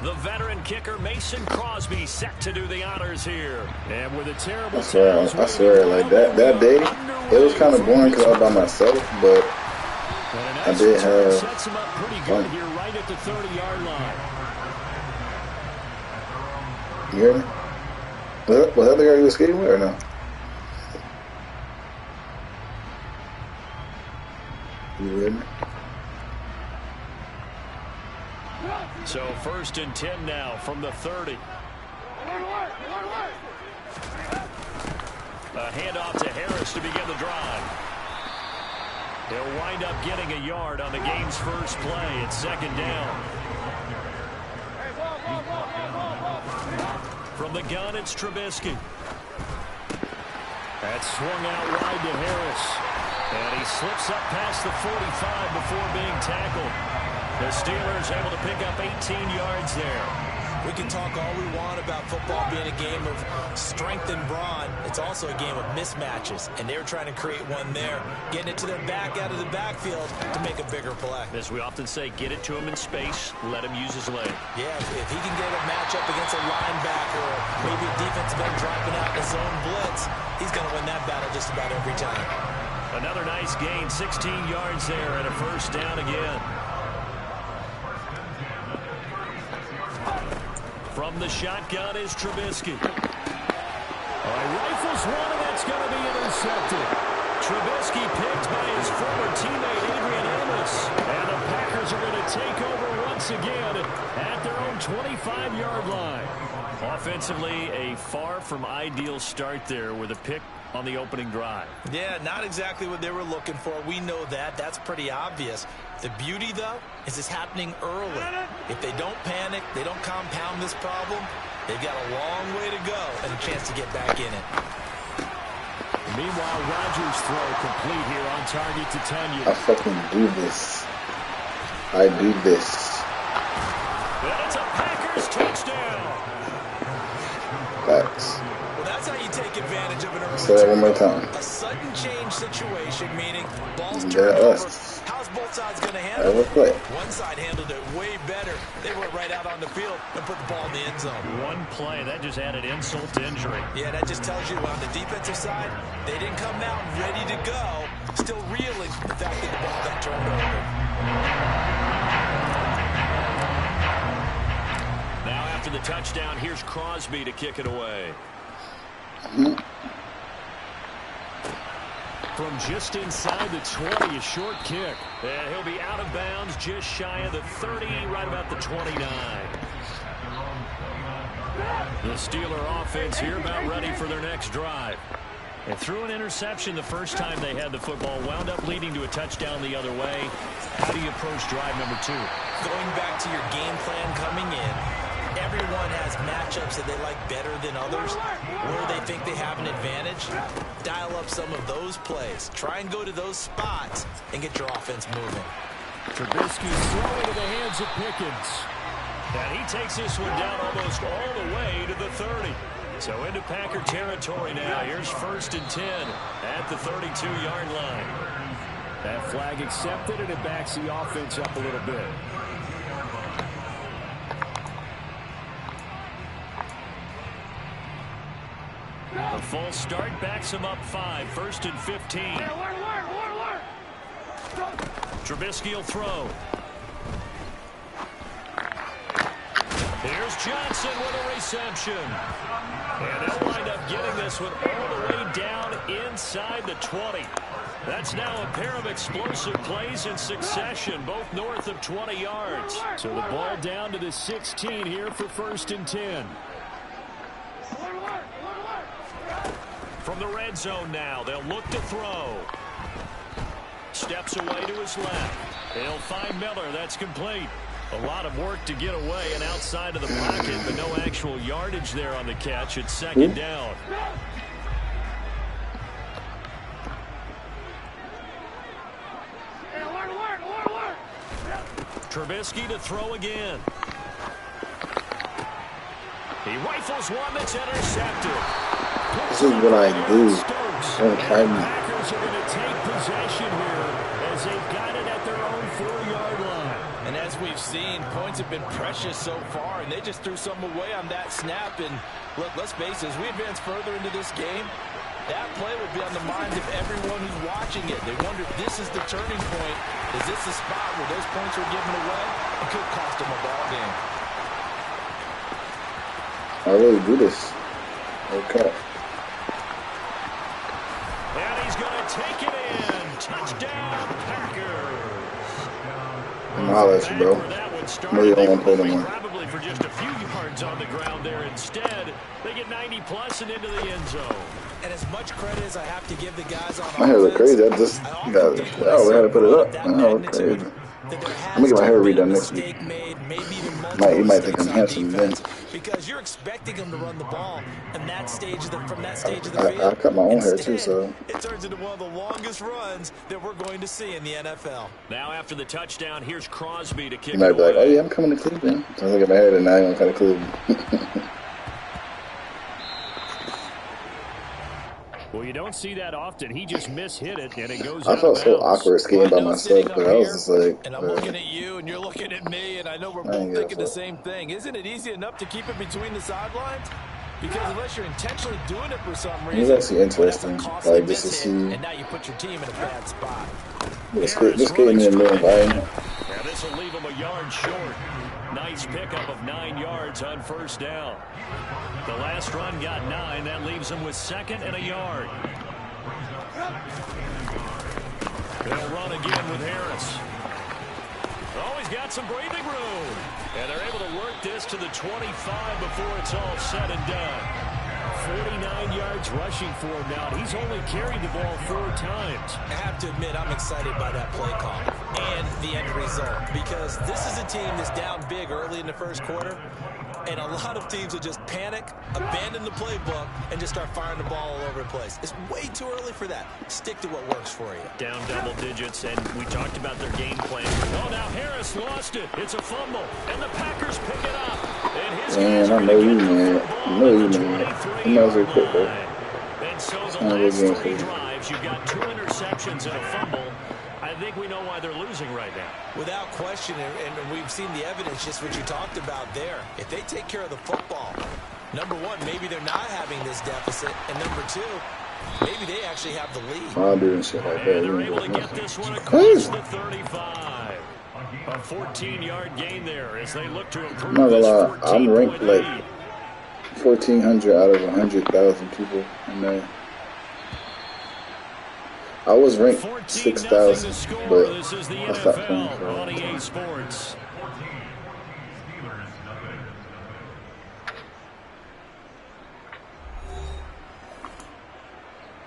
The veteran kicker Mason Crosby set to do the honors here. And with a terrible I swear, like that day, it was kind of boring because I was by myself, but I did have sets him up pretty good here right at the 30-yard line. You hear me? Was that the guy you was skating with or no? You hear me? So 1st and 10 now from the 30. A handoff to Harris to begin the drive. He'll wind up getting a yard on the game's first play. It's 2nd down. From the gun, it's Trubisky. That's swung out wide to Harris. And he slips up past the 45 before being tackled. The Steelers able to pick up 18 yards there. We can talk all we want about football being a game of strength and brawn. It's also a game of mismatches, and they were trying to create one there, getting it to their back out of the backfield to make a bigger play. As we often say, get it to him in space, let him use his leg. Yeah, if he can get a matchup against a linebacker or maybe a defensive end dropping out in his own blitz, he's going to win that battle just about every time. Another nice gain, 16 yards there, and a 1st down again. From the shotgun is Trubisky. Rifles one, and that's going to be intercepted. Trubisky picked by his former teammate Adrian Amos. And the Packers are going to take over once again at their own 25-yard line. Offensively, a far from ideal start there with a pick on the opening drive. Yeah, not exactly what they were looking for. We know that. That's pretty obvious. The beauty, though, is it's happening early. If they don't panic, they don't compound this problem, they've got a long way to go and a chance to get back in it. Meanwhile, Rodgers' throw complete here on target to Tunyon. I fucking do this. I do this. And it's a Packers touchdown. Facts. Well, that's how you take advantage of an early Say that one more time. A sudden change situation, meaning balls turned over. How's both sides going to handle it? One side handled it way better. They went right out on the field and put the ball in the end zone. One play, that just added insult to injury. Yeah, that just tells you on the defensive side, they didn't come out ready to go, still reeling the fact that the ball got turned over. Now after the touchdown, here's Crosby to kick it away. From just inside the 20, a short kick. And he'll be out of bounds just shy of the 30, right about the 29. The Steeler offense here about ready for their next drive. And threw an interception the first time they had the football, wound up leading to a touchdown the other way. How do you approach drive number 2? Going back to your game plan coming in, everyone has matchups that they like better than others, where they think they have an advantage. Dial up some of those plays. Try and go to those spots and get your offense moving. Trubisky throwing to the hands of Pickens. And he takes this one down almost all the way to the 30. So into Packer territory now. Here's 1st and 10 at the 32-yard line. That flag accepted, and it backs the offense up a little bit. A full start backs him up 5. 1st and 15. Trubisky will throw. Here's Johnson with a reception. And they'll wind up getting this one all the way down inside the 20. That's now a pair of explosive plays in succession, both north of 20 yards. So the ball down to the 16 here for 1st and 10. From the red zone now, they'll look to throw. Steps away to his left. He'll find Miller. That's complete. A lot of work to get away and outside of the pocket, but no actual yardage there on the catch. It's 2nd down. Trubisky to throw again. He rifles one that's intercepted. This is what I do. Don't try me. Packers are going to take possession here as they've got it at their own 4-yard line. And as we've seen, points have been precious so far, and they just threw some away on that snap. And look, let's face it, as we advance further into this game, that play will be on the minds of everyone who's watching it. They wonder if this is the turning point. Is this the spot where those points are given away? It could cost them a ball game. I really do this. Okay. And he's going to take it in. Touchdown, Packers. I'm holler at you, bro. Maybe I don't want to play no more. Probably for just a few yards on the ground there. Instead, they get 90 plus and into the end zone. And as much credit as I have to give the guys on My hair look crazy. I just got it. Oh, we had to put it up. Oh, crazy. I'm gonna get my hair redone next week. You might think I'm handsome then. Because you're expecting them to run the ball, and that stage of from that stage of the field. I cut my own hair too, so it turns into one of the longest runs that we're going to see in the NFL. Now after the touchdown, here's Crosby to kick. You might be like, "Oh yeah, I'm coming to Cleveland." So I get my hair done. Now I'm kind of Cleveland. Well, you don't see that often. He just mishit it, and it goes. I felt so awkward skating by myself, but I was just like, and I'm looking at you, and you're looking at me, and I know we're both thinking the same thing. Isn't it easy enough to keep it between the sidelines? Because unless you're intentionally doing it for some reason, it's actually interesting. Like just to see. And now you put your team in a bad spot. Just skating in a new environment. Yeah, this will leave him a yard short. Nice pickup of 9 yards on first down. The last run got 9. That leaves him with 2nd and a yard. They'll run again with Harris. Oh, he's got some breathing room. And they're able to work this to the 25 before it's all said and done. 49 yards rushing for him now. He's only carried the ball 4 times. I have to admit, I'm excited by that play call and the end result, because this is a team that's down big early in the first quarter, and a lot of teams will just panic, abandon the playbook, and just start firing the ball all over the place. It's way too early for that. Stick to what works for you. Down double digits, and we talked about their game plan. Oh, now Harris lost it. It's a fumble, and the Packers pick it up. Man, I know you, man. I know you, man. He knows it quick, though. And so the last 3 drives, you've got 2 interceptions and a fumble. I think we know why they're losing right now. Without question, and we've seen the evidence, just what you talked about there. If they take care of the football, number one, maybe they're not having this deficit, and number 2, maybe they actually have the lead. I'm doing shit like that. And they're able to get this one across the 35. A 14-yard gain there as they look to improve. I'm not gonna lie, I'm ranked like 1,400 out of 100,000 people in there. I was ranked 6,000, but I stopped playing for on EA Sports.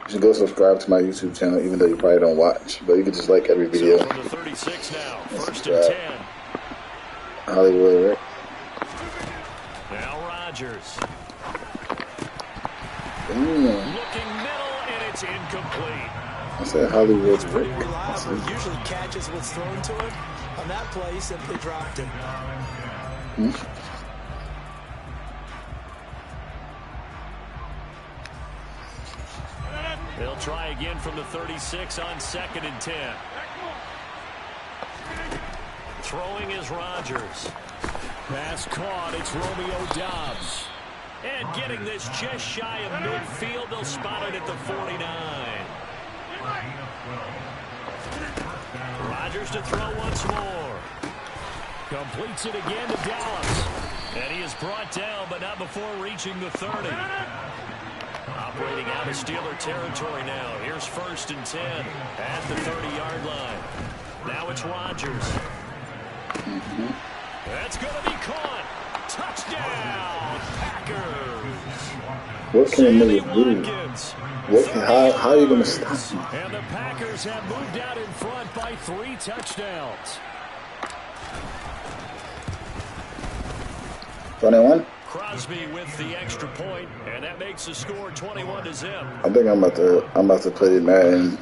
You should go subscribe to my YouTube channel, even though you probably don't watch, but you can just like every video. So from the 36 now, 1st and 10. Hollywood, right? Now Rodgers. Damn. Looking middle, and it's incomplete. I said Hollywood's pretty reliable. Usually catches what's thrown to him. On that play, he simply dropped it. They'll try again from the 36 on 2nd and 10. Throwing is Rodgers. Pass caught. It's Romeo Doubs. And getting this just shy of midfield. They'll spot it at the 49. Rodgers to throw once more. Completes it again to Dallas. And he is brought down, but not before reaching the 30. Operating out of Steeler territory now. Here's 1st and 10 at the 30-yard line. Now it's Rodgers. That's going to be caught. Touchdown, Packers. What can a nigga do? How are you going to stop him? And the Packers have moved out in front by 3 touchdowns. 21? Crosby with the extra point, and that makes the score 21-0. I think I'm about to play Madden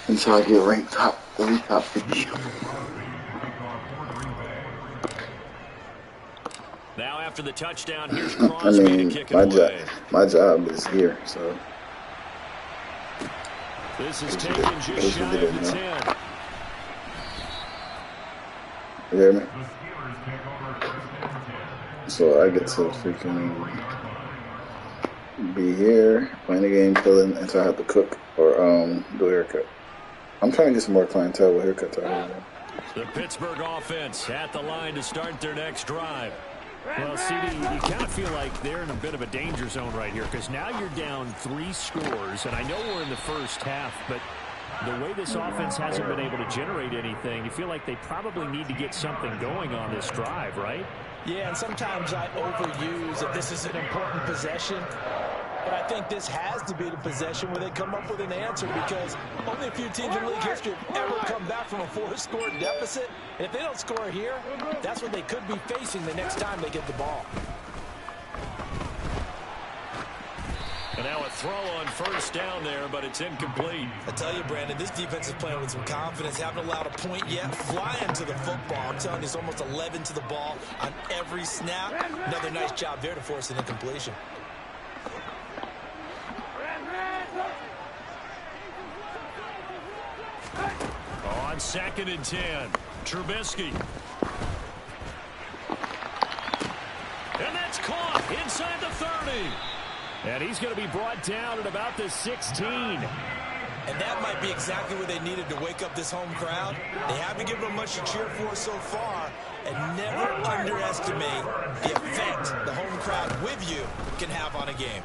until I get ranked top 50. Now after the touchdown, here's Crosby to kick it away. My job is here, so. This is taken just shy of the 10. You hear me? So I get to freaking be here, playing the game, chilling, until I have to cook or do a haircut. I'm trying to get some more clientele with haircuts out here. The Pittsburgh offense at the line to start their next drive. Well, CD, you kind of feel like they're in a bit of a danger zone right here because now you're down 3 scores, and I know we're in the first half, but the way this offense hasn't been able to generate anything, you feel like they probably need to get something going on this drive, right? Yeah, and sometimes I overuse that this is an important possession. But I think this has to be the possession where they come up with an answer because only a few teams in league history have ever come back from a 4-score deficit. And if they don't score here, that's what they could be facing the next time they get the ball. And now a throw on first down there, but it's incomplete. I tell you, Brandon, this defense is playing with some confidence. Haven't allowed a point yet. Flying to the football. I'm telling you, it's almost 11 to the ball on every snap. Another nice job there to force an incompletion. On 2nd and 10, Trubisky. And that's caught inside the 30. And he's going to be brought down at about the 16. And that might be exactly what they needed to wake up this home crowd. They haven't given them much to cheer for so far. And never underestimate the effect the home crowd with you can have on a game.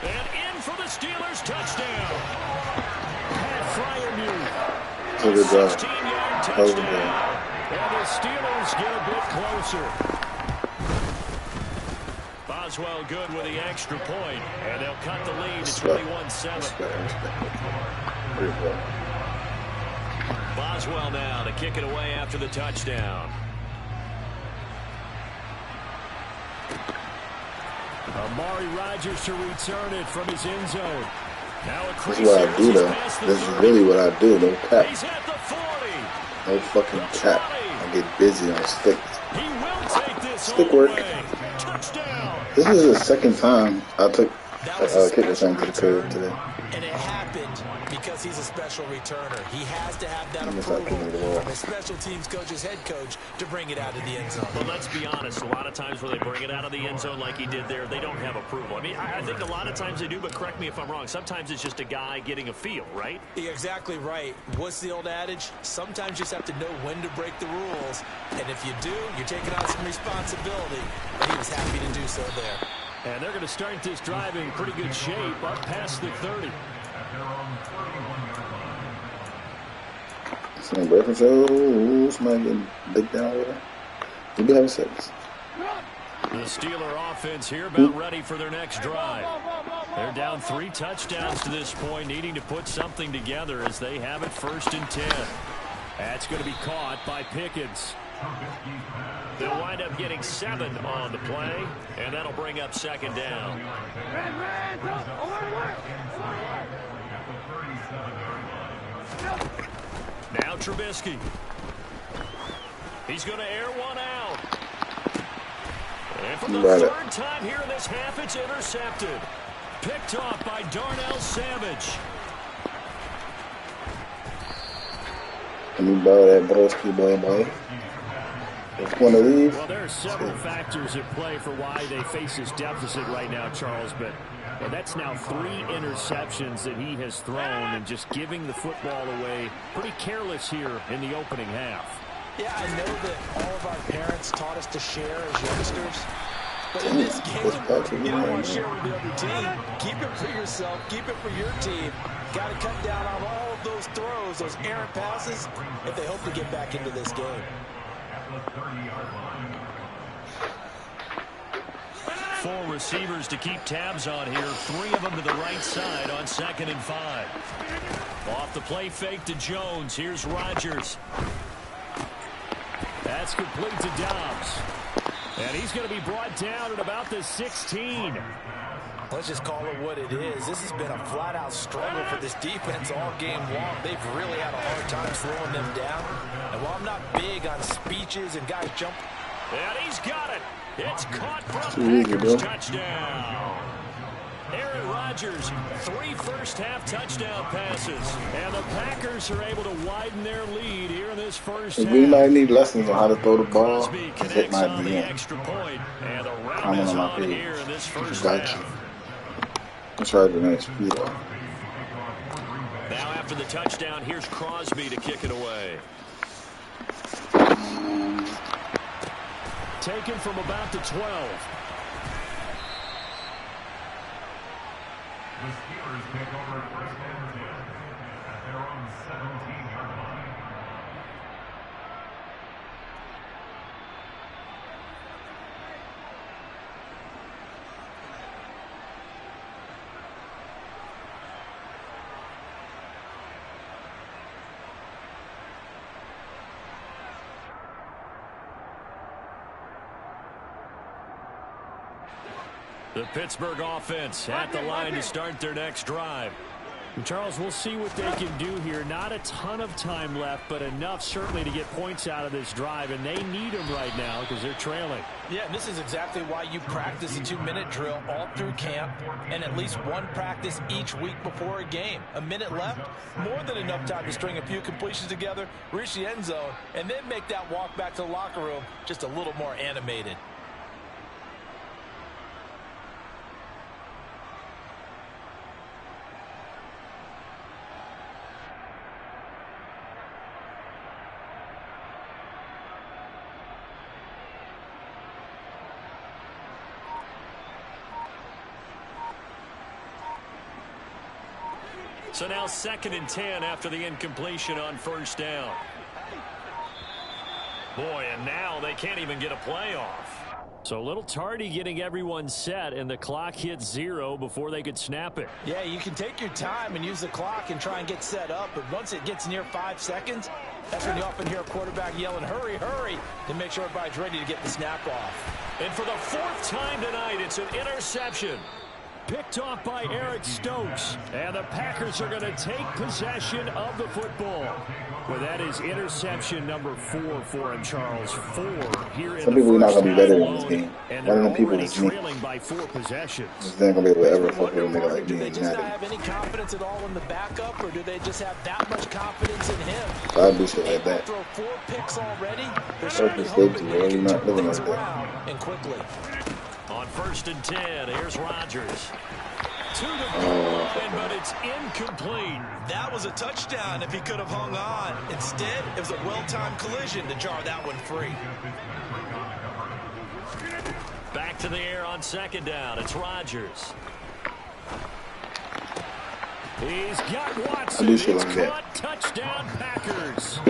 And in for the Steelers touchdown. Pat Fryermuth. So good job. 16-yard touchdown. And the Steelers get a bit closer. Boswell good with the extra point, and they'll cut the lead to 21-7. Boswell now to kick it away after the touchdown. Amari Rodgers to return it from his end zone. Now this is what I do, though. This is really what I do. No cap. He's at the 40. No fucking cap. I get busy on sticks. He will take this stick work. Touchdown. This is the second time I took kick return to the curve today. And it happened because he's a special returner. He has to have that approval from his special teams coach's head coach to bring it out of the end zone. Well, let's be honest. A lot of times when they bring it out of the end zone like he did there, they don't have approval. I mean, I think a lot of times they do, but correct me if I'm wrong. Sometimes it's just a guy getting a feel, right? You're exactly right. What's the old adage? Sometimes you just have to know when to break the rules. And if you do, you're taking on some responsibility. And he was happy to do so there. And they're going to start this drive in pretty good shape up past the 30. Some breakfast. Oh, somebody getting big down with her. We'll be having sex. The Steeler offense here about ready for their next drive. They're down 3 touchdowns to this point, needing to put something together as they have it 1st and 10. That's going to be caught by Pickens. They'll wind up getting 7 on the play, and that'll bring up 2nd down. Now Trubisky. He's going to air one out. And for the 3rd time here in this half, it's intercepted. Picked off by Darnell Savage. Let me borrow that broski, boy. Want to leave? Well, there are several factors at play for why they face this deficit right now, Charles, but that's now 3 interceptions that he has thrown and just giving the football away. Pretty careless here in the opening half. Yeah, I know that all of our parents taught us to share as youngsters. But in this game, you don't want to share with the other team. Keep it for yourself. Keep it for your team. Got to cut down on all of those throws, those errant passes, if they hope to get back into this game. 4 receivers to keep tabs on here. 3 of them to the right side on 2nd and 5. Off the play fake to Jones. Here's Rodgers. That's complete to Dobbs. And he's going to be brought down at about the 16. Let's just call it what it is. This has been a flat-out struggle for this defense all game long. They've really had a hard time slowing them down. And while I'm not big on speeches and guys jump... And he's got it. It's caught from Packers touchdown. Aaron Rodgers, 3 first-half touchdown passes. And the Packers are able to widen their lead here in this first half. If anybody need lessons on how to throw the ball, Crosby just hit connects my on the DM. extra point, and the round Comment is on my on page. here in this first Got half. you. Let's try the next speed off. Now after the touchdown, here's Crosby to kick it away. Taken from about the 12. The Steelers take over first and 10 at their own 17-yard line. The Pittsburgh offense at the line to start their next drive. And Charles, we'll see what they can do here. Not a ton of time left, but enough certainly to get points out of this drive, and they need them right now because they're trailing. Yeah, and this is exactly why you practice a 2-minute drill all through camp and at least one practice each week before a game. A minute left, more than enough time to string a few completions together, reach the end zone, and then make that walk back to the locker room just a little more animated. So now 2nd and 10 after the incompletion on first down. Boy, and now they can't even get a play off. So a little tardy getting everyone set, and the clock hits 0 before they could snap it. Yeah, you can take your time and use the clock and try and get set up, but once it gets near 5 seconds, that's when you often hear a quarterback yelling, hurry, hurry, to make sure everybody's ready to get the snap off. And for the 4th time tonight, it's an interception. Picked off by Eric Stokes. And the Packers are going to take possession of the football. Well, that is interception number 4 for him, Charles. 4 here in Some the people are not first going to be better half in this alone, game. and One they're of them people already is me. trailing by 4 possessions. Just ain't going to be able to ever fuck with a nigga Wonder, like do me they in just not Madden. have any confidence at all in the backup, or do they just have that much confidence in him? So I do shit like that. Throw 4 picks already. They're Perfect certainly safety, hoping bro. they You're can not turn living things like that. around and quickly. On 1st and 10, here's Rodgers. To the goal line, but it's incomplete. That was a touchdown if he could have hung on. Instead, it was a well-timed collision to jar that one free. Back to the air on 2nd down. It's Rodgers. He's got Watson. It's caught. Touchdown, Packers.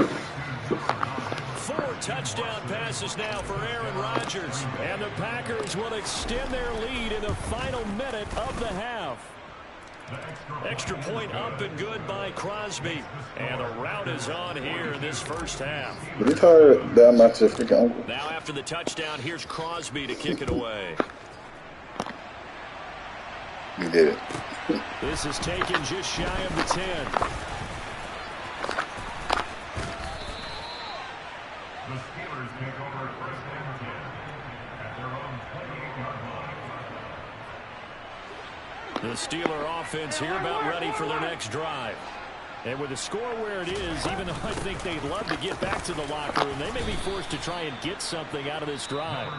4 touchdown passes now for Aaron Rodgers. And the Packers will extend their lead in the final minute of the half. Extra point up and good by Crosby. And the route is on here in this first half. Did you tell that I'm not your freaking uncle? Now after the touchdown, here's Crosby to kick it away. You did it. This is taken just shy of the 10. The Steelers take over first and 10 at their own 28-yard line. The Steeler offense here about ready for their next drive. And with the score where it is, even though I think they'd love to get back to the locker room, they may be forced to try and get something out of this drive.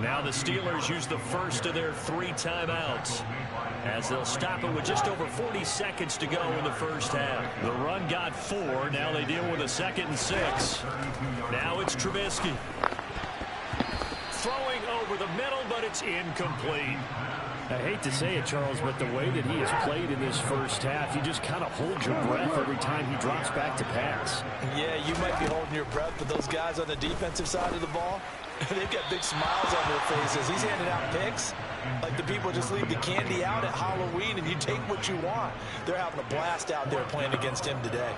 Now the Steelers use the first of their 3 timeouts, as they'll stop it with just over 40 seconds to go in the first half. The run got 4. Now they deal with a 2nd and 6. Now it's Trubisky. Throwing over the middle, but it's incomplete. I hate to say it, Charles, but the way that he has played in this first half, you just kind of hold your breath every time he drops back to pass. Yeah, you might be holding your breath, but those guys on the defensive side of the ball, they've got big smiles on their faces. He's handing out picks like the people just leave the candy out at Halloween and you take what you want. They're having a blast out there playing against him today.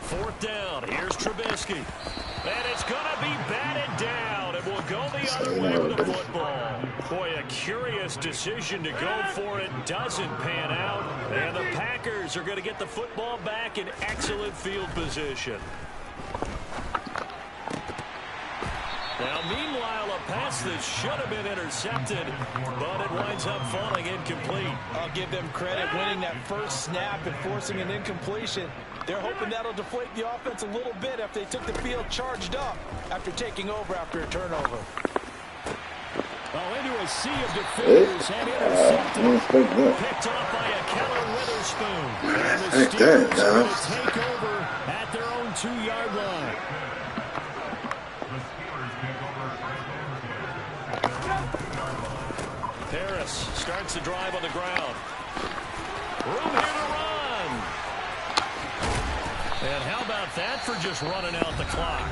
Fourth down. Here's Trubisky. And it's going to be batted down. It will go the other way with the football. Boy, a curious decision to go for it. Doesn't pan out. And the Packers are going to get the football back in excellent field position. Now, meanwhile, a pass that should have been intercepted, but it winds up falling incomplete. I'll give them credit winning that first snap and forcing an incompletion. They're hoping that'll deflate the offense a little bit after they took the field charged up after taking over after a turnover. Oh, into a sea of defenders and intercepted. Picked off by a Keller Witherspoon. And the Steelers are going to take over at their own 2-yard line. Harris starts the drive on the ground. Room here to run. And how about that for just running out the clock?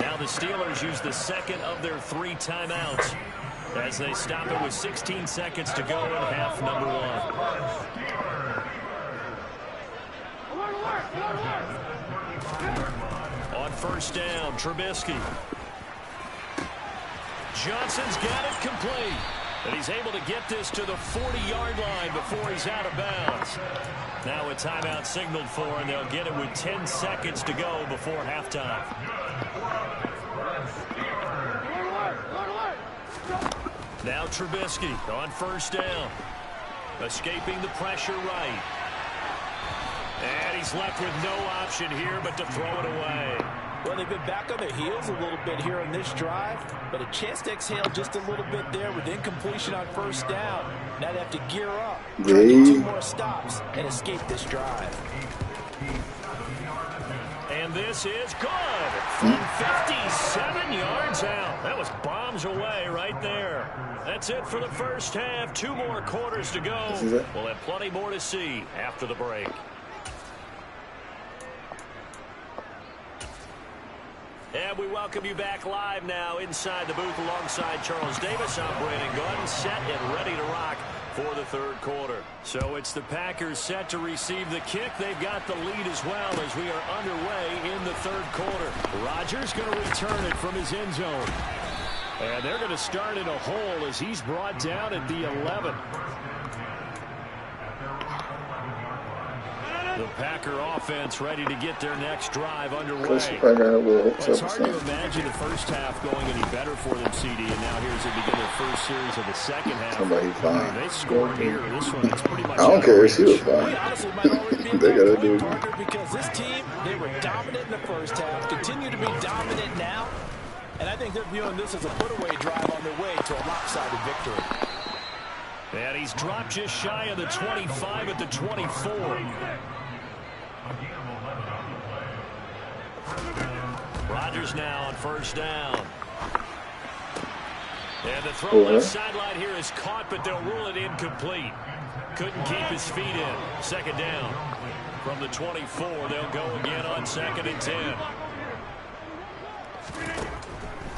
Now the Steelers use the second of their 3 timeouts as they stop it with 16 seconds to go in half number 1. On first down, Trubisky. Johnson's got it complete. And he's able to get this to the 40-yard line before he's out of bounds. Now a timeout signaled for, and they'll get it with 10 seconds to go before halftime. Now Trubisky on first down. Escaping the pressure right. And he's left with no option here but to throw it away. Well, they've been back on their heels a little bit here on this drive, but a chance to exhale just a little bit there with incompletion on first down. Now they have to gear up, try to get 2 more stops, and escape this drive. And this is good from 57 yards out. That was bombs away right there. That's it for the first half. 2 more quarters to go. We'll have plenty more to see after the break. And we welcome you back live now inside the booth alongside Charles Davis. I'm Brandon Gordon, set and ready to rock for the third quarter. So it's the Packers set to receive the kick. They've got the lead as well as we are underway in the third quarter. Rodgers going to return it from his end zone. And they're going to start in a hole as he's brought down at the 11. The Packer offense ready to get their next drive underway. It's hard to imagine the first half going any better for them, CD, and now here's they begin their first series of the second half. They scored here. This one is pretty much. I don't care. She was fine. We honestly might already be they gotta do because this team, they were dominant in the first half, continue to be dominant now, and I think they're viewing this as a put-away drive on their way to a lopsided victory. And he's dropped just shy of the 25 at the 24. Rodgers now on first down. And the throw left sideline here is caught, but they'll rule it incomplete. Couldn't keep his feet in. Second down. From the 24, they'll go again on 2nd and 10.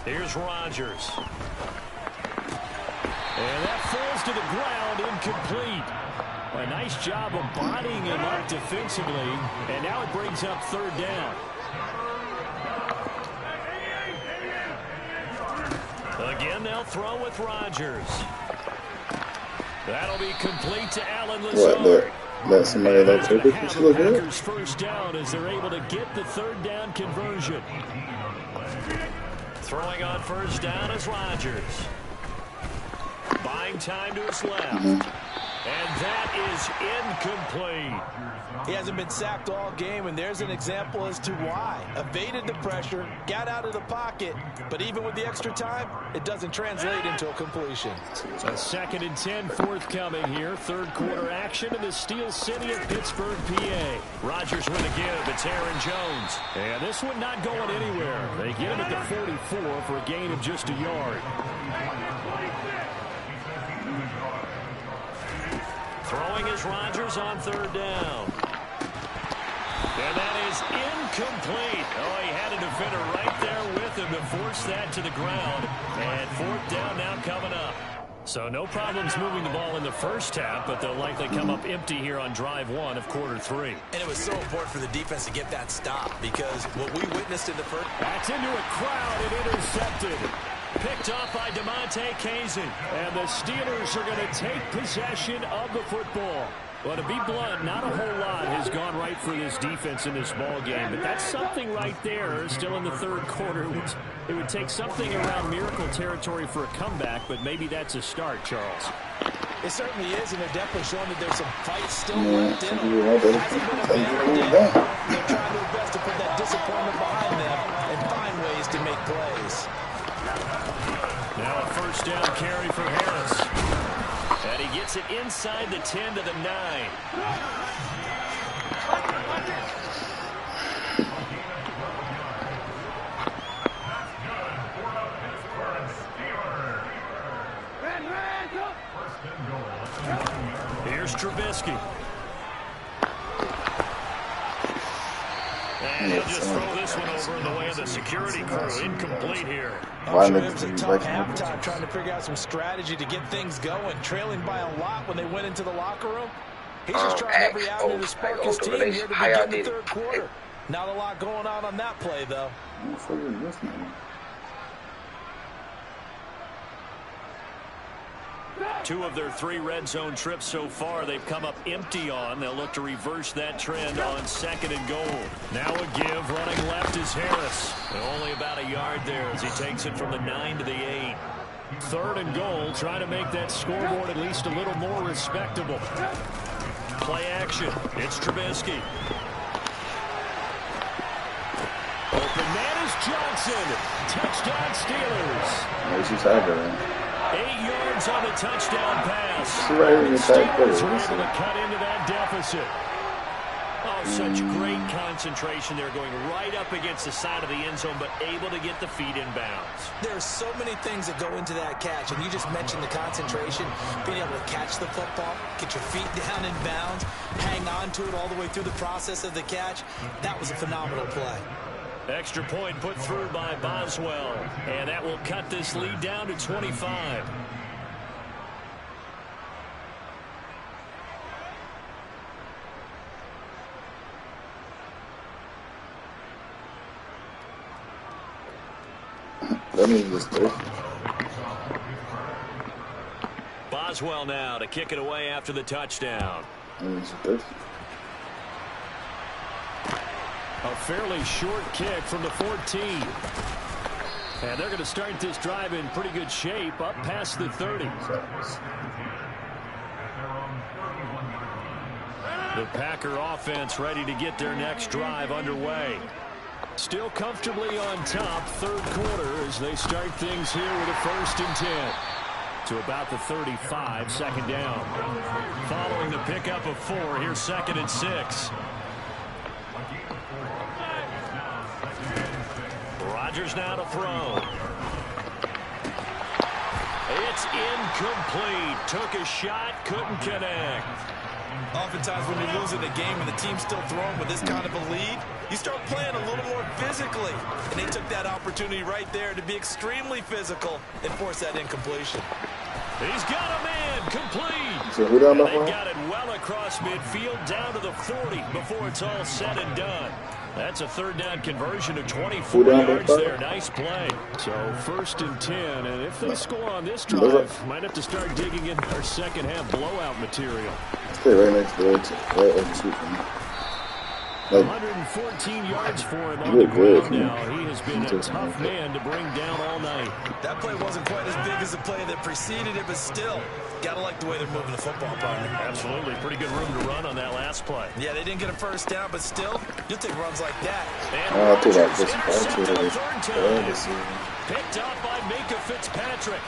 Here's Rodgers. And that falls to the ground, incomplete. A nice job of bodying him up defensively, and now it brings up third down. Again, they'll throw with Rodgers. That'll be complete to Allen Lazard. That's somebody that took it. She look good. First down as they're able to get the third down conversion. Throwing on first down is Rodgers. Buying time to his left. And that is incomplete. He hasn't been sacked all game, and there's an example as to why. Evaded the pressure, got out of the pocket, but even with the extra time, it doesn't translate into a completion. A 2nd and 10 forthcoming here. Third quarter action in the Steel City of Pittsburgh, PA. Rodgers with a give. It's Aaron Jones. And this one not going anywhere. They get him at the 44 for a gain of just a yard. Throwing is Rodgers on third down. And that is incomplete. Oh, he had a defender right there with him to force that to the ground. And fourth down now coming up. So no problems moving the ball in the first half, but they'll likely come up empty here on drive 1 of quarter 3. And it was so important for the defense to get that stop because what we witnessed in the first. That's into a crowd and intercepted. Picked off by KIZZY. And the Steelers are going to take possession of the football. Well, to be blunt, not a whole lot has gone right for this defense in this ball game, but that's something right there still in the third quarter. It would take something around miracle territory for a comeback, but maybe that's a start, Charles. It certainly is, and they're definitely showing that there's some fight still left in them. Hasn't been a bad day. They're trying their best to put that disappointment behind them and find ways to make plays. Now a first down carry for Harris. And he gets it inside the 10 to the 9. Here's Trubisky. And he'll just throw this one over in the way of the security crew. Incomplete here. I'm sure it was a tough halftime trying to figure out some strategy to get things going. Trailing by a lot when they went into the locker room. He's just trying every avenue to spark his team here to begin the third quarter. Not a lot going on that play, though. Two of their 3 red zone trips so far they've come up empty on. They'll look to reverse that trend on 2nd and goal. Now a give. Running left is Harris. Only about a yard there as he takes it from the 9 to the 8. 3rd and goal. Trying to make that scoreboard at least a little more respectable. Play action. It's Trubisky. Open man is Johnson. Touchdown Steelers. Where's your tiger, man? 8 yards on the touchdown pass. Right in the Steelers were able to cut into that deficit. Oh, such great concentration there, going right up against the side of the end zone, but able to get the feet in bounds. There's so many things that go into that catch, and you just mentioned the concentration, being able to catch the football, get your feet down in bounds, hang on to it all the way through the process of the catch. That was a phenomenal play. Extra point put through by Boswell, and that will cut this lead down to 25. Let me just do. Boswell now to kick it away after the touchdown. A fairly short kick from the 14. And they're going to start this drive in pretty good shape up past the 30. The Packer offense ready to get their next drive underway. Still comfortably on top, third quarter as they start things here with a 1st and 10. To about the 35, 2nd down. Following the pickup of 4, here's 2nd and 6. Rodgers now to throw. It's incomplete. Took a shot, couldn't connect. Oftentimes when you're losing a game and the team's still throwing with this kind of a lead, you start playing a little more physically. And they took that opportunity right there to be extremely physical and force that incompletion. He's got a man complete. So who down and they got it well across midfield down to the 40 before it's all said and done. That's a 3rd down conversion of 24 yards there. Nice play. So 1st and 10, and if they score on this drive, might have to start digging in our second half blowout material. Stay right next to it. Right over the shoot for me. 114 yards for him on the ground now. He has been a tough man to bring down all night. That play wasn't quite as big as the play that preceded it, but still, gotta like the way they're moving the football, partner. Absolutely. Pretty good room to run on that last play. Yeah, they didn't get a 1st down, but still, you'll take runs like that. And picked off by Minka Fitzpatrick.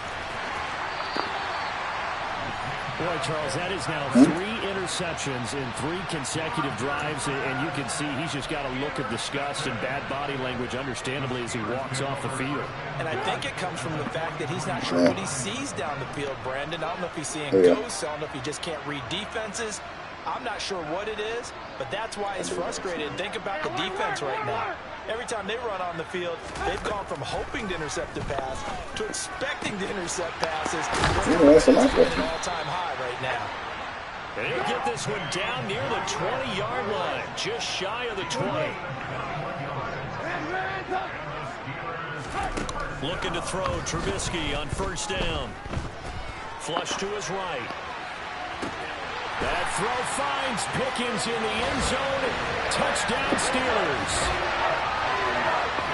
Boy, Charles, that is now 3 interceptions in 3 consecutive drives, and you can see he's just got a look of disgust and bad body language, understandably, as he walks off the field. And I think it comes from the fact that he's not sure what he sees down the field, Brandon. I don't know if he's seeing ghosts. I don't know if he just can't read defenses. I'm not sure what it is, but that's why he's frustrated. Think about the defense right now. Every time they run on the field, they've gone from hoping to intercept a pass to expecting to intercept passes. It's an all-time high right now. And he'll get this one down near the 20-yard line, just shy of the 20. Looking to throw Trubisky on first down. Flush to his right. That throw finds Pickens in the end zone. Touchdown Steelers.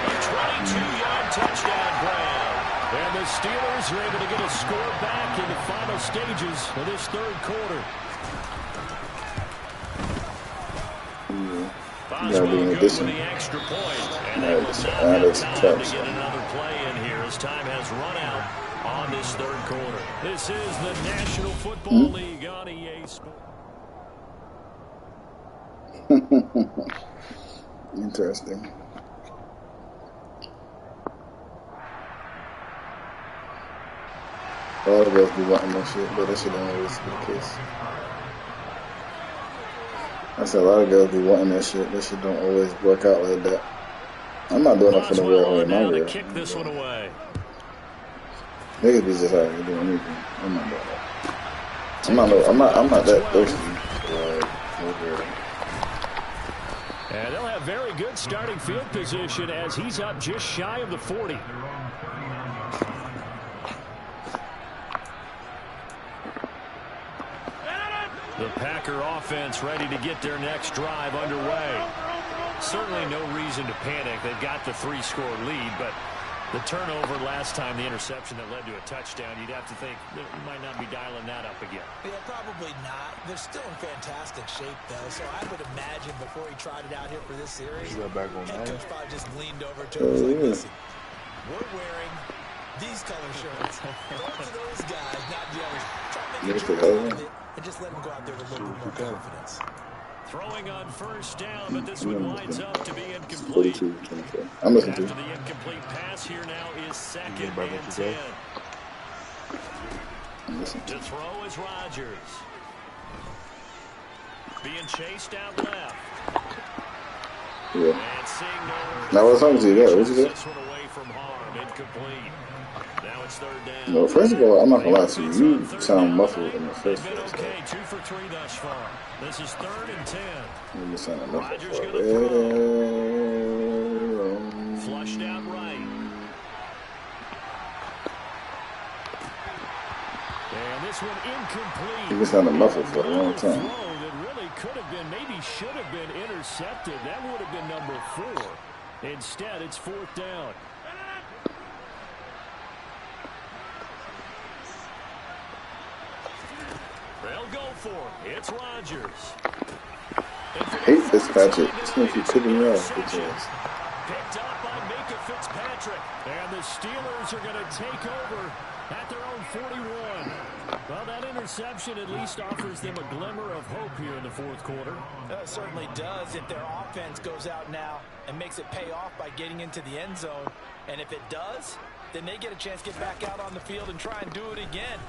A 22-yard touchdown grab. And the Steelers are able to get a score back in the final stages of this third quarter. Gotta be in addition. Nice. Alex touch. Get another play in here as time has run out on this third quarter. This is the National Football League on EA Sports. Interesting. A lot of us be wanting that shit, but that shit don't always be the case. I said a lot of girls be wanting that shit. That shit don't always work out like that. I'm not doing it for the real way. My girl. Kick this one away. Niggas be just out here doing anything. I'm not doing that. I'm not that thirsty. And they'll have very good starting field position as he's up just shy of the 40. The Packer offense ready to get their next drive underway. Certainly no reason to panic. They've got the 3-score lead, but the turnover last time, the interception that led to a touchdown, you'd have to think that we might not be dialing that up again. Yeah, probably not. They're still in fantastic shape, though, so I would imagine before he tried it out here for this series, head coach probably just leaned over to him and was like, listen, we're wearing these color shirts. Go to those guys, not the others. Try to make it and just let him go out there with a little bit more confidence. Throwing on first down, but this one winds up to be incomplete. I'm listening After the incomplete pass here now is second and 10. To throw is Rodgers. Being chased out left. Yeah. Now what's wrong with you there? What'd you say? This one away from harm, incomplete. Now it's third down. No, first of all, I'm not gonna lie to you. You sound muffled in the first place. Okay, 2 for 3 thus far. This is third and 10. You sound muffled. Rodgers gonna throw. Flushed out right. And this one incomplete. You sounded muffled for a long time. That really could have been, maybe should have been intercepted. That would have been number 4. Instead, it's fourth down. They'll go for it. It's Rodgers. I hate Fitzpatrick. It's going to keep tipping me off. Picked up by Micah Fitzpatrick. And the Steelers are going to take over at their own 41. Well, that interception at least offers them a glimmer of hope here in the fourth quarter. It certainly does if their offense goes out now and makes it pay off by getting into the end zone. And if it does, then they get a chance to get back out on the field and try and do it again.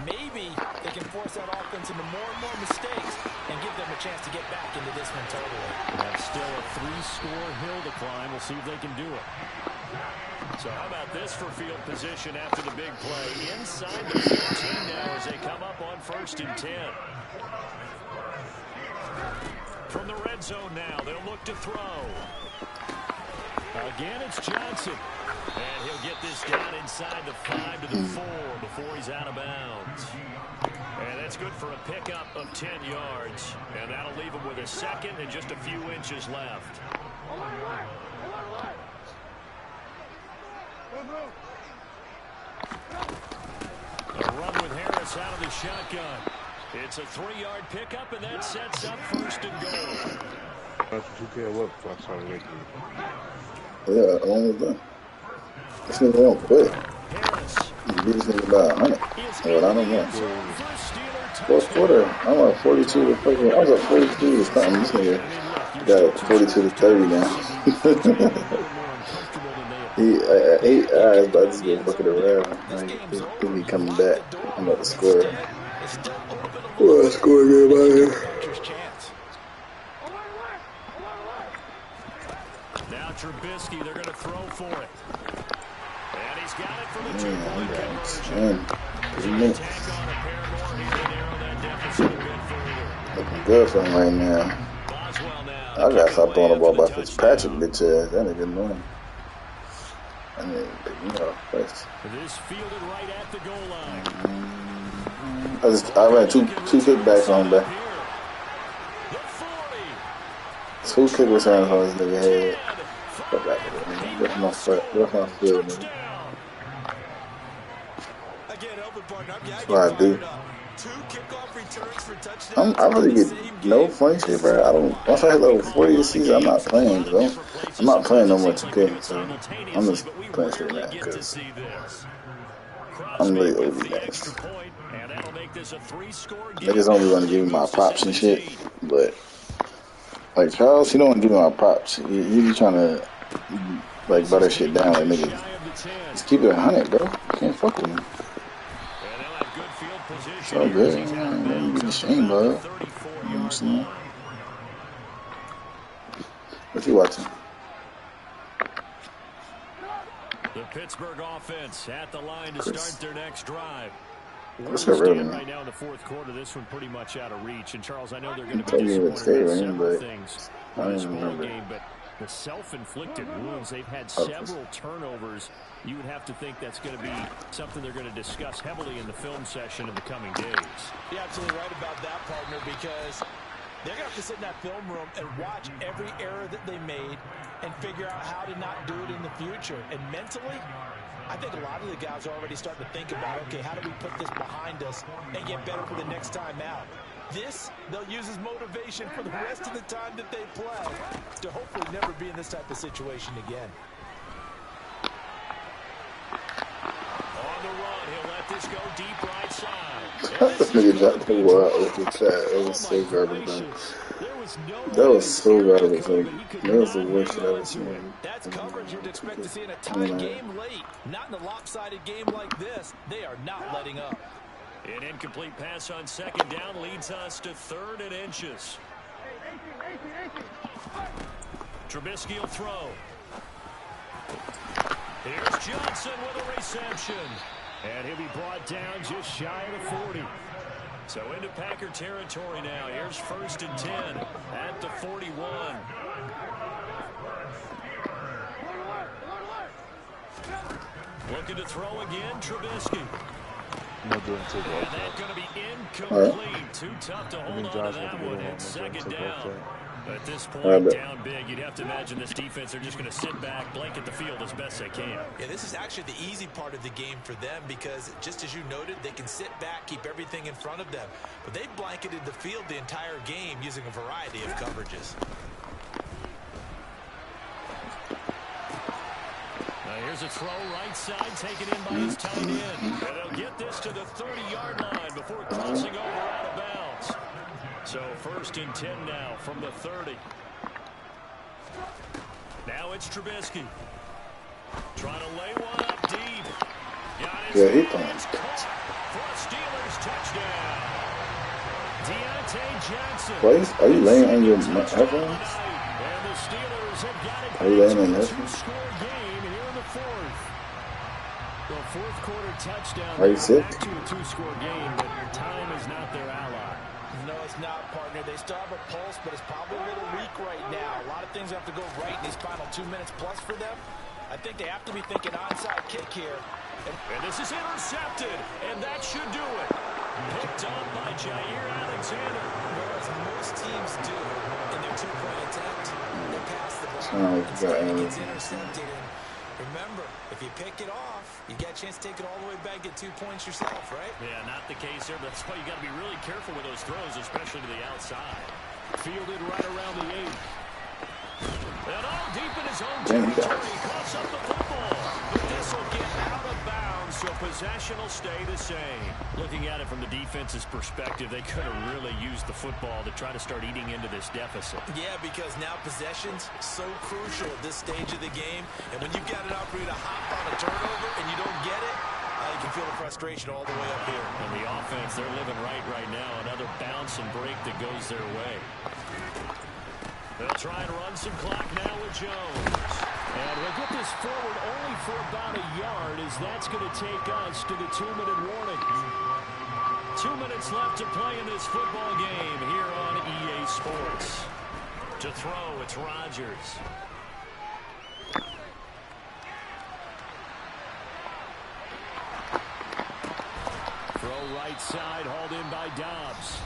Maybe they can force that offense into more and more mistakes and give them a chance to get back into this one totally. That's still a 3-score hill to climb. We'll see if they can do it. So how about this for field position after the big play? Inside the 15 now as they come up on first and 10. From the red zone now, they'll look to throw. Again, it's Johnson. And he'll get this down inside the 5 to the 4 before he's out of bounds. And that's good for a pickup of 10 yards. And that'll leave him with a second and just a few inches left. A run with Harris out of the shotgun. It's a 3-yard pickup, and that sets up first and goal. That's what you care what I started making. Yeah, almost done. This nigga won't quit. You beat this nigga by 100. Well, I don't know. Fourth quarter, I'm at 42 to fucking. I was at 42 to something. This nigga got 42 to 30 now. I was about to get a bucket around. He'll be coming back. I'm about to score. Well, I score again out here. Now Trubisky, they're going to throw for it. And he's got it for the 2-point conversion. 3 minutes. Looking good for him right now. I gotta stop throwing the ball by Fitzpatrick, bitch ass. That nigga annoying. I And then, you know, first. This fielded right at the goal line. I ran two kickbacks on back. 2 kick returns on this nigga head. Fuck out of here, man. That's my field, man. That's what I do. I really get no funny shit, bro. Once I hit level 40 this season, I'm not playing. I'm not playing no more 2K, so I'm just playing straight now because I'm really OD next. Niggas only want to give me my props and shit, but like Charles, he don't want to give me my props. He be trying to like butter shit down, like niggas. Just keep it 100, bro. You can't fuck with me. It's all good, man. You get ashamed, bro. You know what I'm saying? What you watching? The Pittsburgh offense at the line to start their next drive. What's up, really? Right now in the fourth quarter, this one pretty much out of reach. And Charles, I know they're going to be disappointed with several but things I in this don't ball remember. game, but the self-inflicted wounds, they've had several turnovers. You would have to think that's going to be something they're going to discuss heavily in the film session in the coming days. You're absolutely right about that, partner, because they're going to have to sit in that film room and watch every error that they made and figure out how to not do it in the future. And mentally, I think a lot of the guys are already starting to think about, okay, how do we put this behind us and get better for the next time out? This, they'll use as motivation for the rest of the time that they play to hopefully never be in this type of situation again. On the run, he'll let this go deep right side. This nigga dropped the ball out with the chat. It was so garbage, man. That was so garbage. Like, that was the worst shit I've ever seen. That's coverage you'd expect to see in a tight game late. Not in a lopsided game like this. They are not letting up. An incomplete pass on second down leads us to 3rd and inches. Trubisky will throw. Here's Johnson with a reception. And he'll be brought down just shy of the 40. So into Packer territory now. Here's 1st and 10 at the 41. Looking to throw again, Trubisky. And that's going to be incomplete. Too tough to hold on to that one. It's 2nd down. At this point, down big, you'd have to imagine this defense are just going to sit back, blanket the field as best they can. Yeah, this is actually the easy part of the game for them because, just as you noted, they can sit back, keep everything in front of them. But they've blanketed the field the entire game using a variety of coverages. Here's a throw right side, taken in by his tight end. And they'll get this to the 30-yard line before crossing over out of bounds. So 1st and 10 now from the 30. Now it's Trubisky. Trying to lay one up deep. Yeah, he playing. For a Steelers touchdown. Deontay Johnson. What are you laying on your headphones? And the Steelers have got it. Are you laying on your Two-score game here in the 4th. The 4th quarter touchdown. Are you sick? Back to a 2-score game, but time is not their ally. No, it's not, partner. They still have a pulse, but it's probably a little weak right now. A lot of things have to go right in these final 2 minutes plus for them. I think they have to be thinking onside kick here. And this is intercepted, and that should do it. Picked up by Jair Alexander. Whereas most teams do in their 2-point attempt, they pass the ball. Oh, Instead, it gets intercepted. And remember, if you pick it off, you get a chance to take it all the way back, get 2 points yourself, right? Yeah, not the case here. That's why you got to be really careful with those throws, especially to the outside. Fielded right around the 8. And all deep in his own territory. He coughs up the football. But this will get out of bounds, so possession will stay the same. Looking at it from the defense's perspective, they could have really used the football to try to start eating into this deficit. Yeah, because now possession's so crucial at this stage of the game. And when you've got an opportunity to hop on a turnover and you don't get it, you can feel the frustration all the way up here. And the offense, they're living right now. Another bounce and break that goes their way. They'll try and run some clock now with Jones. And we'll get this forward only for about a yard, as that's going to take us to the 2-minute warning. 2 minutes left to play in this football game here on EA Sports. To throw, it's Rodgers. Throw right side, hauled in by Dobbs.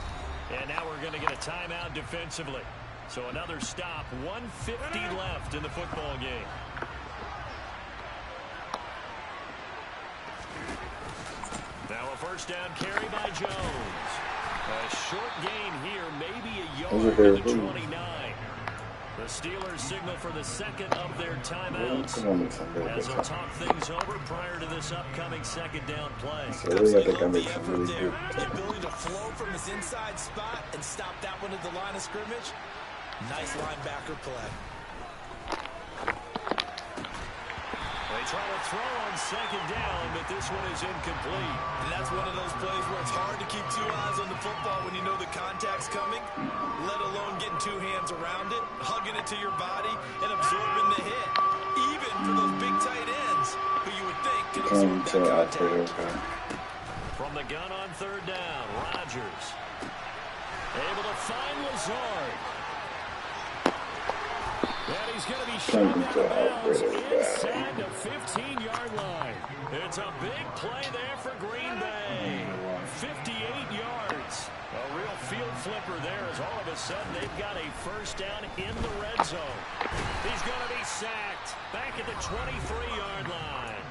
And now we're going to get a timeout defensively. So another stop, 1:50 left in the football game. Now a first down carry by Jones. A short gain here, maybe a yard to the 29. The Steelers signal for the second of their timeouts as they'll talk things over prior to this upcoming second down play. Absolutely love the effort there. The ability to flow from his inside spot and stop that one at the line of scrimmage. Nice linebacker play. They try to throw on second down, but this one is incomplete. And that's one of those plays where it's hard to keep two eyes on the football when you know the contact's coming, let alone getting two hands around it, hugging it to your body, and absorbing the hit. Even for those big tight ends, who you would think can absorb that contact. From the gun on third down, Rodgers able to find Lazard. And he's going to be shot out of bounds inside the 15-yard line. It's a big play there for Green Bay. 58 yards. A real field flipper there as all of a sudden they've got a first down in the red zone. He's going to be sacked back at the 23-yard line.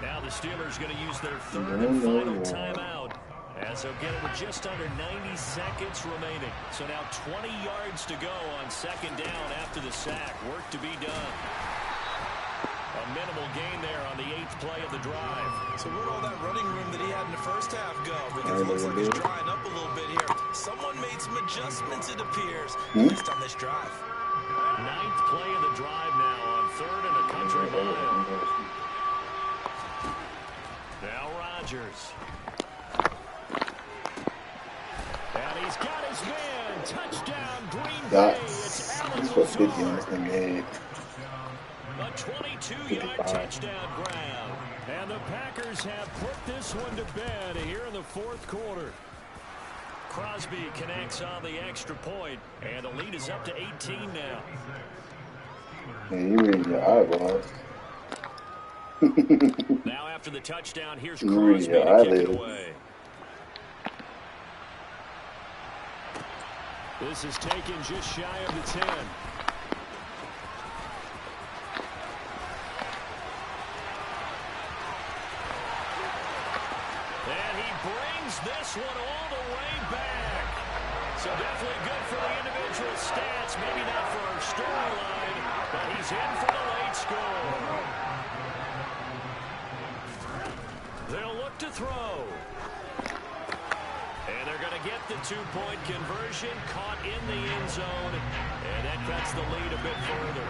Now the Steelers going to use their third and final timeout, as they'll get it with just under 90 seconds remaining. So now 20 yards to go on second down after the sack. Work to be done. A minimal gain there on the 8th play of the drive. So where'd all that running room that he had in the first half go? Because it looks like he's drying up a little bit here. Someone made some adjustments, it appears, at least on this drive. 9th play of the drive now on third and a country mile. Now Rodgers. And he's got his man. Touchdown, Green Bay. It's Allen. A 22-yard touchdown grab. And the Packers have put this one to bed here in the fourth quarter. Crosby connects on the extra point, and the lead is up to 18 now. Man, you read your eyeballs. Now after the touchdown, here's Crosby to kick it away. This is taken just shy of the 10. And he brings this one all the way back. So definitely good for the individual stats. Maybe not for our storyline, but he's in for the late score. They'll look to throw. And they're going to get the two-point conversion, caught in the end zone, and that cuts the lead a bit further.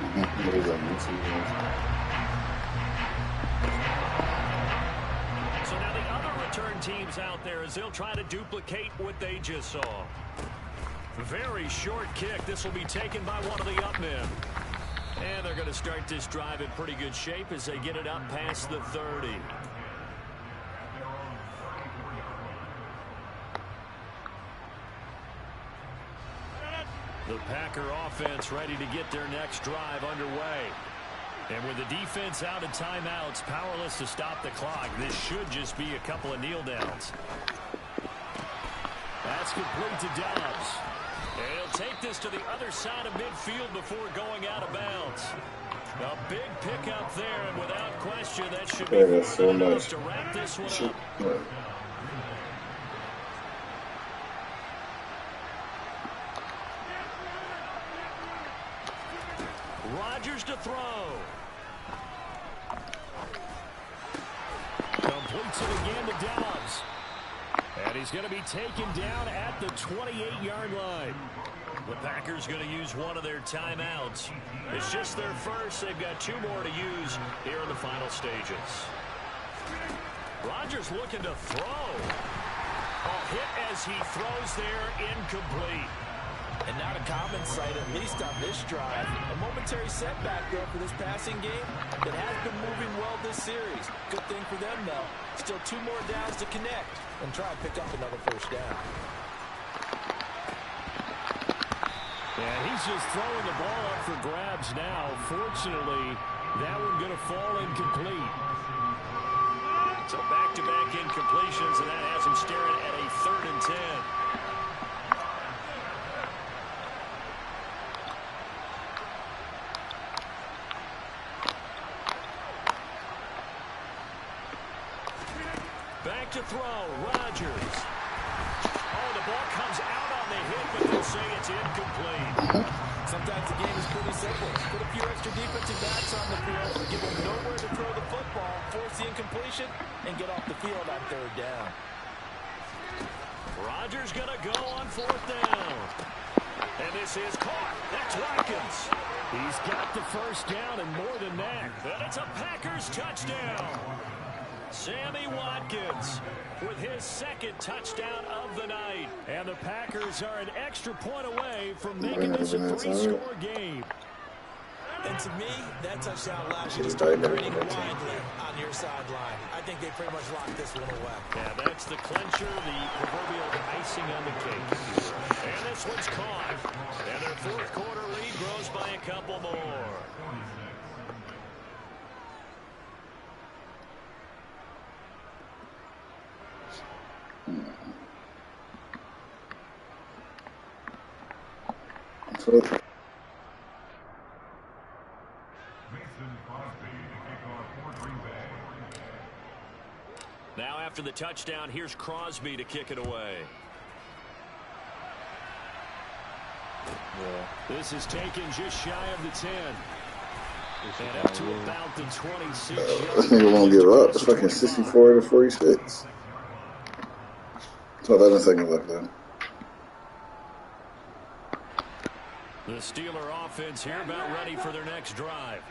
So now the other return teams out there as they'll try to duplicate what they just saw. Very short kick. This will be taken by one of the up men. And they're going to start this drive in pretty good shape as they get it up past the 30. The Packer offense ready to get their next drive underway. And with the defense out of timeouts, powerless to stop the clock, this should just be a couple of kneel downs. That's complete to Dobbs. And he'll take this to the other side of midfield before going out of bounds. A big pickup there, and without question, that should be enough to wrap this one up. Rodgers to throw. Completes it again to Dobbs. And he's going to be taken down at the 28-yard line. The Packers going to use one of their timeouts. It's just their first. They've got two more to use here in the final stages. Rodgers looking to throw. A hit as he throws there, incomplete. And not a common sight, at least on this drive. A momentary setback, though, for this passing game that has been moving well this series. Good thing for them, though. Still two more downs to connect and try and pick up another first down. And he's just throwing the ball up for grabs now. Fortunately, that one going to fall incomplete. So back-to-back incompletions, and that has staring at a 3rd and 10. Back to throw, Rodgers. Oh, the ball comes out on the hit, but they'll say it's incomplete. Sometimes the game is pretty simple. Put a few extra defensive backs on the field, give them nowhere to throw the football, force the incompletion, and get off the field on 3rd down. Rodgers going to go on 4th down. And this is caught. That's Watkins. He's got the 1st down and more than that. And it's a Packers touchdown. Sammy Watkins with his 2nd touchdown of the night. And the Packers are an extra point away from making this a 3-score game. And to me, that touchdown allows you to start grinning widely on your sideline. I think they pretty much locked this one away. Yeah, that's the clincher, the proverbial icing on the cake. And this one's caught. And their 4th quarter lead grows by a couple more. Now after the touchdown, here's Crosby to kick it away. Yeah. This is taken just shy of the 10. And up to about the 26. This nigga won't give up. It's fucking 64 to 46. So 11 seconds left though. The Steeler offense here about ready for their next drive.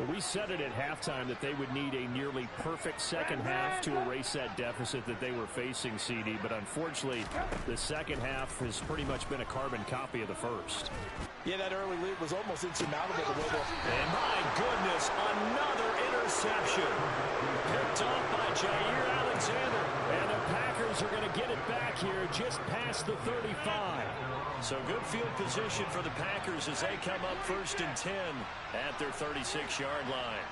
We said it at halftime that they would need a nearly perfect second half to erase that deficit that they were facing, CD. But unfortunately, the second half has pretty much been a carbon copy of the first. Yeah, that early lead was almost insurmountable. And my goodness, another interception. Picked off by Jair Alexander. And the Packers are going to get it back here just past the 35. So good field position for the Packers as they come up 1st and 10 at their 36-yard line.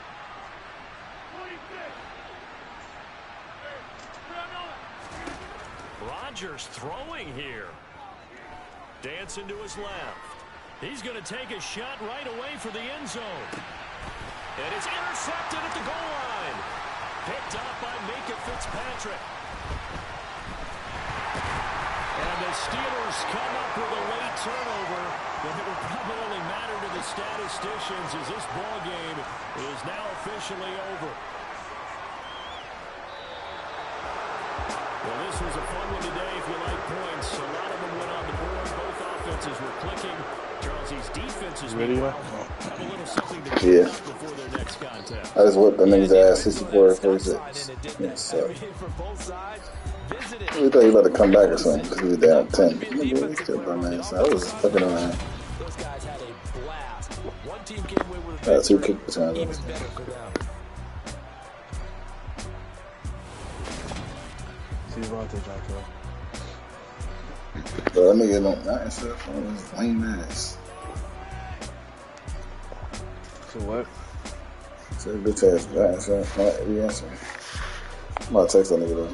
Rodgers throwing here. Dancing to his left. He's going to take a shot right away for the end zone. And it's intercepted at the goal line. Picked up by Minkah Fitzpatrick. And the Steelers come up with a late turnover, but it will probably only matter to the statisticians as this ball game is now officially over. Well, this was a fun one today if you like points. A lot of them went on the board. Both offenses were clicking. Charles, these defenses have a little something to do before their next contest. I just whipped the niggas ass 64 to 46. Yes, so. We thought he was about to come back or something because he was down 10. I was fucking around. Those guys had a blast. One team came away with a Got 2 kick returns. even better for them. See Vontae Johnson. But that nigga don't matter stuff on his lame ass. So what? So bitch ass back, so not be answering. I'm about to text that nigga though.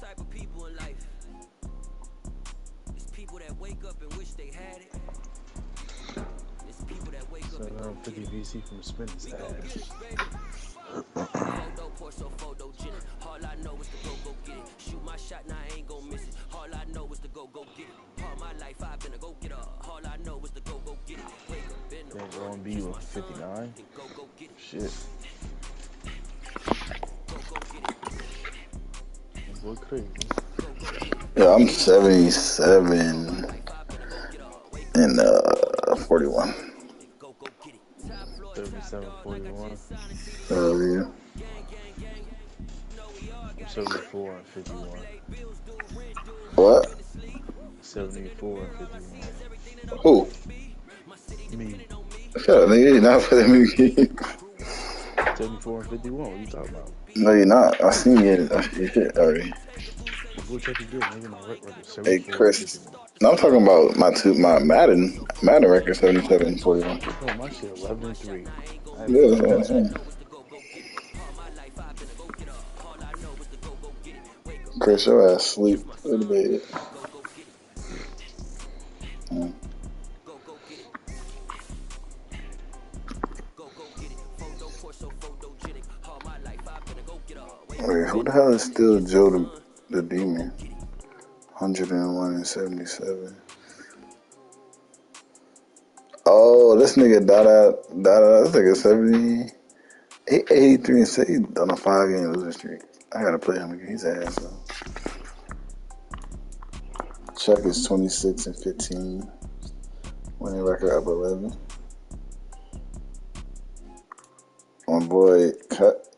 type of people in life. It's people that wake up and wish they had it. It's people that wake up and go get it. VC from Spence. Photo pour so photogenic. All I know is to go get it. Shoot my shot, now I ain't gon' miss it. All I know is to go get it. All my life I've been a go getter. All I know is to go get it. Wake up in the morning, B with 59. go get it. Shit. Go get it. That's what crazy. Yeah, I'm 77 and 41. 37, 41. Yeah. I'm 74 and 51. What? 74 and 51. Who? Me. Shut up, nigga. You're not for that movie. 74 and 51. What are you talking about? No, you're not. I seen you. I see your shit already. Go check again, nigga. My record is Hey, 74 Chris. and 51. No, I'm talking about my Madden record 77 and 41. Oh, my shit 11 and 3. Yeah, that's what I'm saying. Chris, your ass sleep in the bed. Wait, who the hell is still Joe the Demon? 101 and 77. Oh, this nigga Dada, this nigga 70. 83 and 6 on a 5-game losing streak. I gotta play him again. He's ass though. Chuck is 26 and 15. Winning record up 11. My boy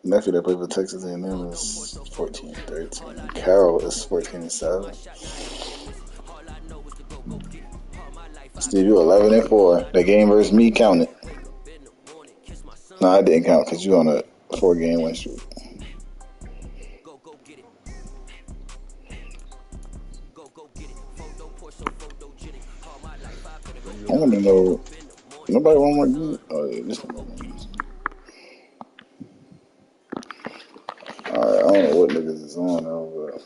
nephew that played for Texas A&M is 14 and 13. Carroll is 14 and 7. Steve, you 11 and 4. The game versus me counted. No, I didn't count because you on a 4-game win streak. I want to know. Nobody want more game? Oh, yeah, this one. Alright, I don't know what niggas is on though, but